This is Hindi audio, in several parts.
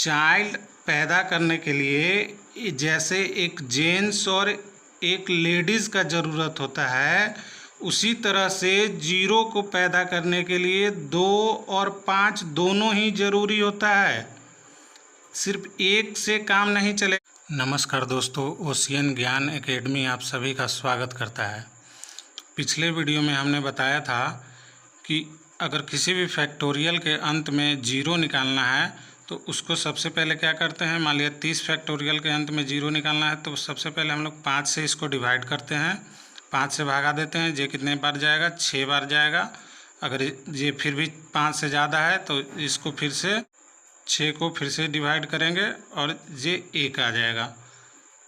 चाइल्ड पैदा करने के लिए जैसे एक जेंट्स और एक लेडीज़ का ज़रूरत होता है, उसी तरह से जीरो को पैदा करने के लिए 2 और 5 दोनों ही ज़रूरी होता है। सिर्फ एक से काम नहीं चले। नमस्कार दोस्तों, ओशियन ज्ञान एकेडमी आप सभी का स्वागत करता है। पिछले वीडियो में हमने बताया था कि अगर किसी भी फैक्टोरियल के अंत में जीरो निकालना है तो उसको सबसे पहले क्या करते हैं। मान लिया 30 फैक्टोरियल के अंत में जीरो निकालना है तो सबसे पहले हम लोग 5 से इसको डिवाइड करते हैं, 5 से भागा देते हैं। ये कितने बार जाएगा? 6 बार जाएगा। अगर ये फिर भी 5 से ज़्यादा है तो इसको फिर से 6 को फिर से डिवाइड करेंगे और ये 1 आ जाएगा,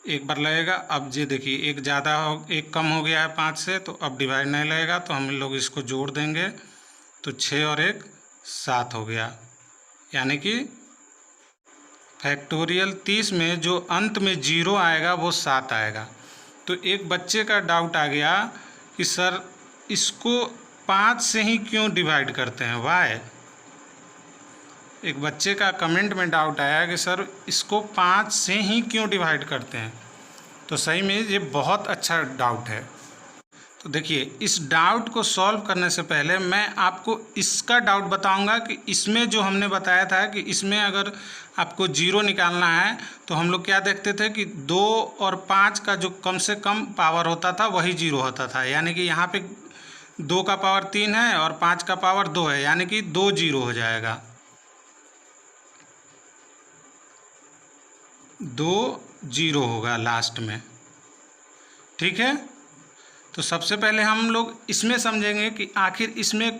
एक बार लगेगा। अब ये देखिए एक कम हो गया है 5 से, तो अब डिवाइड नहीं लगेगा, तो हम लोग इसको जोड़ देंगे तो 6 और 1 7 हो गया। यानी कि फैक्टोरियल 30 में जो अंत में जीरो आएगा वो 7 आएगा। तो एक बच्चे का डाउट आ गया कि सर इसको 5 से ही क्यों डिवाइड करते हैं, वाई? एक बच्चे का कमेंट में डाउट आया कि सर इसको 5 से ही क्यों डिवाइड करते हैं। तो सही में ये बहुत अच्छा डाउट है। तो देखिए, इस डाउट को सॉल्व करने से पहले मैं आपको इसका डाउट बताऊंगा कि इसमें जो हमने बताया था कि इसमें अगर आपको जीरो निकालना है तो हम लोग क्या देखते थे कि 2 और 5 का जो कम से कम पावर होता था वही जीरो होता था। यानी कि यहाँ पे 2 का पावर 3 है और 5 का पावर 2 है, यानी कि 2 जीरो हो जाएगा, 2 जीरो होगा लास्ट में। ठीक है, तो सबसे पहले हम लोग इसमें समझेंगे कि आखिर इसमें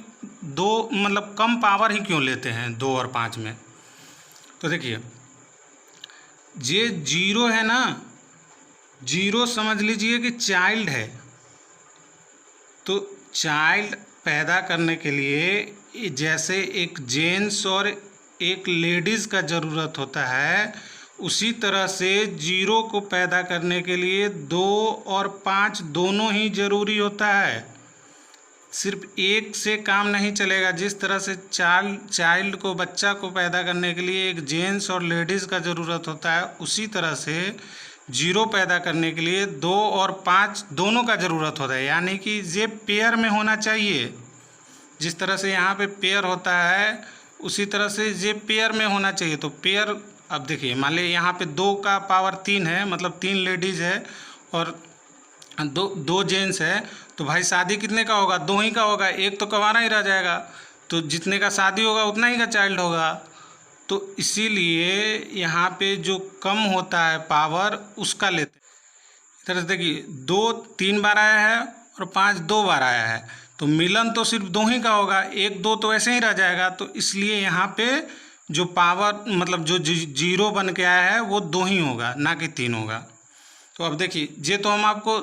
2 मतलब कम पावर ही क्यों लेते हैं 2 और 5 में। तो देखिए, ये जीरो है ना, जीरो समझ लीजिए कि चाइल्ड है। तो चाइल्ड पैदा करने के लिए जैसे एक जेंट्स और एक लेडीज़ का ज़रूरत होता है, उसी तरह से जीरो को पैदा करने के लिए 2 और 5 दोनों ही ज़रूरी होता है। सिर्फ एक से काम नहीं चलेगा। जिस तरह से चाइल्ड को, बच्चा को पैदा करने के लिए एक जेंट्स और लेडीज़ का ज़रूरत होता है, उसी तरह से जीरो पैदा करने के लिए 2 और 5 दोनों का ज़रूरत होता है। यानी कि ये पेयर में होना चाहिए। जिस तरह से यहाँ पे पेयर होता है उसी तरह से ये पेयर में होना चाहिए। तो पेयर, अब देखिए, मान लीजिए यहाँ पे 2 का पावर 3 है, मतलब 3 लेडीज़ है और दो जेंट्स है, तो भाई शादी कितने का होगा? 2 ही का होगा, एक तो कवारा ही रह जाएगा। तो जितने का शादी होगा उतना ही का चाइल्ड होगा। तो इसीलिए यहाँ पे जो कम होता है पावर उसका लेते हैं। इस तरह से देखिए, 2 3 बार आया है और 5 2 बार आया है, तो मिलन तो सिर्फ 2 ही का होगा, 1 2 तो ऐसे ही रह जाएगा। तो इसलिए यहाँ पे जो पावर मतलब जो जीरो बन के आया है वो 2 ही होगा, ना कि 3 होगा। तो अब देखिए, ये तो हम आपको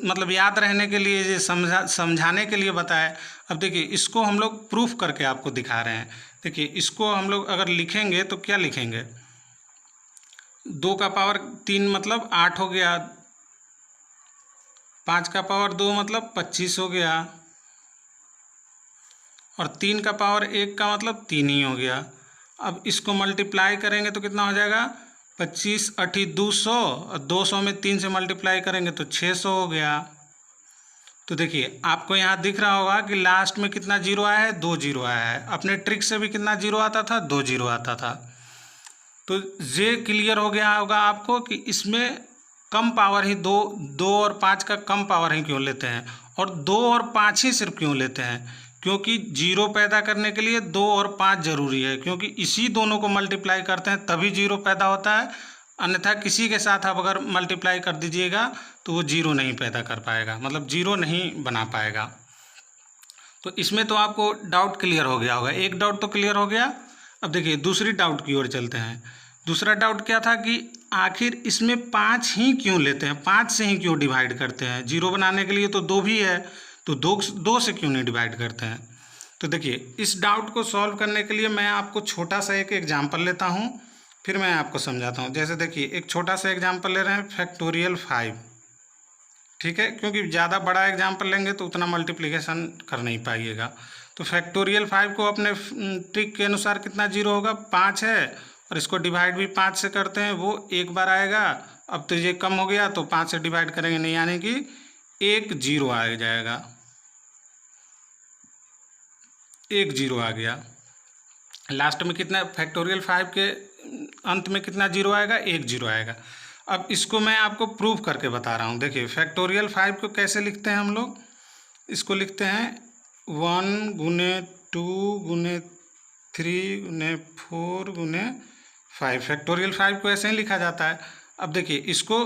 मतलब याद रहने के लिए, ये समझाने के लिए बताए। अब देखिए, इसको हम लोग प्रूफ करके आपको दिखा रहे हैं। देखिए, इसको हम लोग अगर लिखेंगे तो क्या लिखेंगे? 2 का पावर 3 मतलब 8 हो गया, 5 का पावर 2 मतलब 25 हो गया, और 3 का पावर 1 का मतलब 3 ही हो गया। अब इसको मल्टीप्लाई करेंगे तो कितना हो जाएगा? 25 8 200, और 200 में 3 से मल्टीप्लाई करेंगे तो 600 हो गया। तो देखिए, आपको यहाँ दिख रहा होगा कि लास्ट में कितना जीरो आया है? 2 जीरो आया है। अपने ट्रिक से भी कितना जीरो आता था? 2 जीरो आता था। तो ये क्लियर हो गया होगा आपको कि इसमें कम पावर ही 2 और 5 का कम पावर ही क्यों लेते हैं, और 2 और 5 ही सिर्फ क्यों लेते हैं? क्योंकि जीरो पैदा करने के लिए 2 और 5 जरूरी है, क्योंकि इसी दोनों को मल्टीप्लाई करते हैं तभी जीरो पैदा होता है। अन्यथा किसी के साथ आप अगर मल्टीप्लाई कर दीजिएगा तो वो जीरो नहीं पैदा कर पाएगा, मतलब जीरो नहीं बना पाएगा। तो इसमें तो आपको डाउट क्लियर हो गया होगा, एक डाउट तो क्लियर हो गया। अब देखिए, दूसरी डाउट की ओर चलते हैं। दूसरा डाउट क्या था कि आखिर इसमें 5 ही क्यों लेते हैं, 5 से ही क्यों डिवाइड करते हैं? जीरो बनाने के लिए तो 2 भी है, तो 2 से क्यों नहीं डिवाइड करते हैं? तो देखिए, इस डाउट को सॉल्व करने के लिए मैं आपको छोटा सा एक एग्जांपल लेता हूँ, फिर मैं आपको समझाता हूँ। जैसे देखिए, एक छोटा सा एग्जांपल ले रहे हैं, फैक्टोरियल 5। ठीक है, क्योंकि ज़्यादा बड़ा एग्जांपल लेंगे तो उतना मल्टीप्लिकेशन कर नहीं पाइएगा। तो फैक्टोरियल 5 को अपने ट्रिक के अनुसार कितना जीरो होगा? 5 है और इसको डिवाइड भी 5 से करते हैं, वो एक बार आएगा। अब तो ये कम हो गया तो 5 से डिवाइड करेंगे नहीं, यानी कि 1 0 आ जाएगा, 1 0 आ गया। लास्ट में कितना, फैक्टोरियल 5 के अंत में कितना 0 आएगा, 1 0 आएगा। अब इसको मैं आपको प्रूव करके बता रहा हूँ। देखिए फैक्टोरियल 5 को कैसे लिखते हैं हम लोग, इसको लिखते हैं 1 गुने 2 गुने 3 गुने 4 गुने 5। फैक्टोरियल 5 को ऐसे ही लिखा जाता है। अब देखिए इसको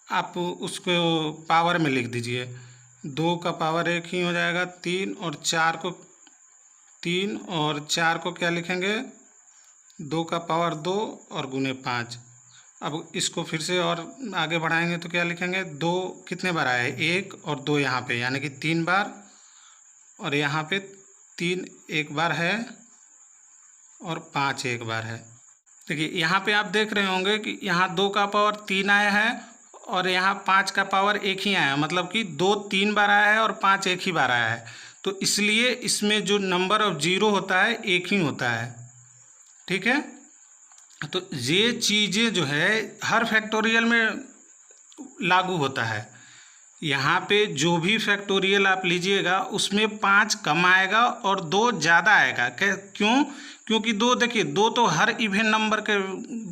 आप उसको पावर में लिख दीजिए, 2 का पावर 1 ही हो जाएगा, 3 और 4 को क्या लिखेंगे, 2 का पावर 2 और गुने 5। अब इसको फिर से और आगे बढ़ाएंगे तो क्या लिखेंगे, 2 कितने बार आया है, 1 और 2 यहाँ पे, यानी कि 3 बार, और यहाँ पे 3 एक बार है और 5 एक बार है। देखिए यहाँ पे आप देख रहे होंगे कि यहाँ 2 का पावर 3 आया है और यहाँ 5 का पावर 1 ही आया, मतलब कि 2 3 बार आया है और 5 एक ही बार आया है। तो इसलिए इसमें जो नंबर ऑफ जीरो होता है 1 ही होता है। ठीक है, तो ये चीज़ें जो है हर फैक्टोरियल में लागू होता है। यहाँ पे जो भी फैक्टोरियल आप लीजिएगा उसमें 5 कम आएगा और 2 ज़्यादा आएगा। क्यों? क्योंकि 2, देखिए 2 तो हर इवन नंबर के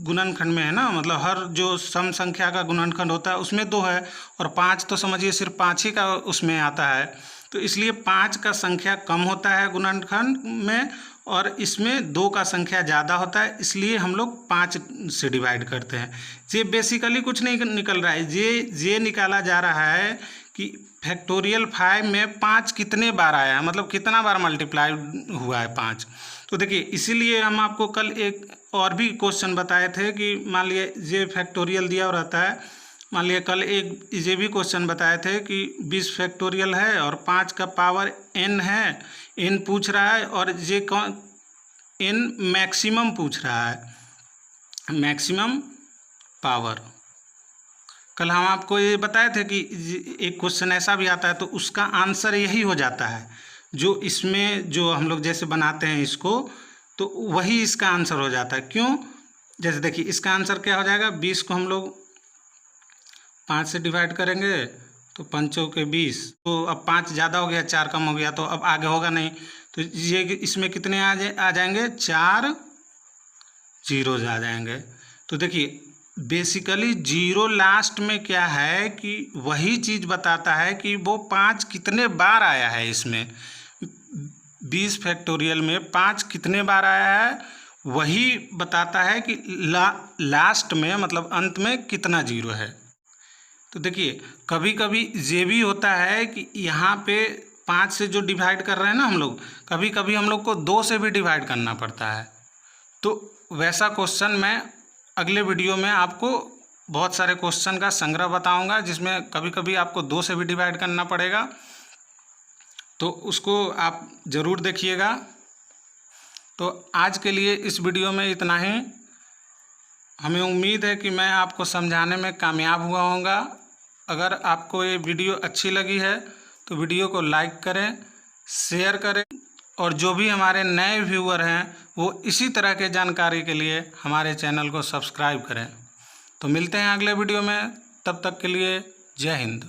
गुणनखंड में है ना, मतलब हर जो सम संख्या का गुणनखंड होता है उसमें 2 है, और 5 तो समझिए सिर्फ 5 ही का उसमें आता है। तो इसलिए 5 का संख्या कम होता है गुणनखंड में और इसमें 2 का संख्या ज़्यादा होता है, इसलिए हम लोग 5 से डिवाइड करते हैं। ये बेसिकली कुछ नहीं निकल रहा है, ये निकाला जा रहा है कि फैक्टोरियल 5 में 5 कितने बार आया है, मतलब कितना बार मल्टीप्लाई हुआ है 5। तो देखिए इसीलिए हम आपको कल एक और भी क्वेश्चन बताए थे कि मान लिए ये फैक्टोरियल दिया रहता है, मान लिया कल एक ये भी क्वेश्चन बताए थे कि 20 फैक्टोरियल है और 5 का पावर n है, n पूछ रहा है, और ये कौन n मैक्सिमम पूछ रहा है, मैक्सिमम पावर। कल हम आपको ये बताए थे कि एक क्वेश्चन ऐसा भी आता है तो उसका आंसर यही हो जाता है, जो इसमें जो हम लोग जैसे बनाते हैं इसको, तो वही इसका आंसर हो जाता है। क्यों? जैसे देखिए इसका आंसर क्या हो जाएगा, 20 को हम लोग 5 से डिवाइड करेंगे तो 5 के 20, तो अब 5 ज़्यादा हो गया, 4 कम हो गया, तो अब आगे होगा नहीं। तो ये इसमें कितने आ जाएंगे, 4 जीरोज आ जाएंगे। तो देखिए बेसिकली जीरो लास्ट में क्या है कि वही चीज़ बताता है कि वो 5 कितने बार आया है। इसमें 20 फैक्टोरियल में 5 कितने बार आया है वही बताता है कि लास्ट में मतलब अंत में कितना जीरो है। तो देखिए कभी कभी ये भी होता है कि यहाँ पे 5 से जो डिवाइड कर रहे हैं ना हम लोग, कभी कभी हम लोग को 2 से भी डिवाइड करना पड़ता है। तो वैसा क्वेश्चन मैं अगले वीडियो में आपको बहुत सारे क्वेश्चन का संग्रह बताऊंगा, जिसमें कभी कभी आपको 2 से भी डिवाइड करना पड़ेगा, तो उसको आप ज़रूर देखिएगा। तो आज के लिए इस वीडियो में इतना ही। हमें उम्मीद है कि मैं आपको समझाने में कामयाब हुआ होऊंगा। अगर आपको ये वीडियो अच्छी लगी है तो वीडियो को लाइक करें, शेयर करें, और जो भी हमारे नए व्यूअर हैं वो इसी तरह के जानकारी के लिए हमारे चैनल को सब्सक्राइब करें। तो मिलते हैं अगले वीडियो में, तब तक के लिए जय हिंद।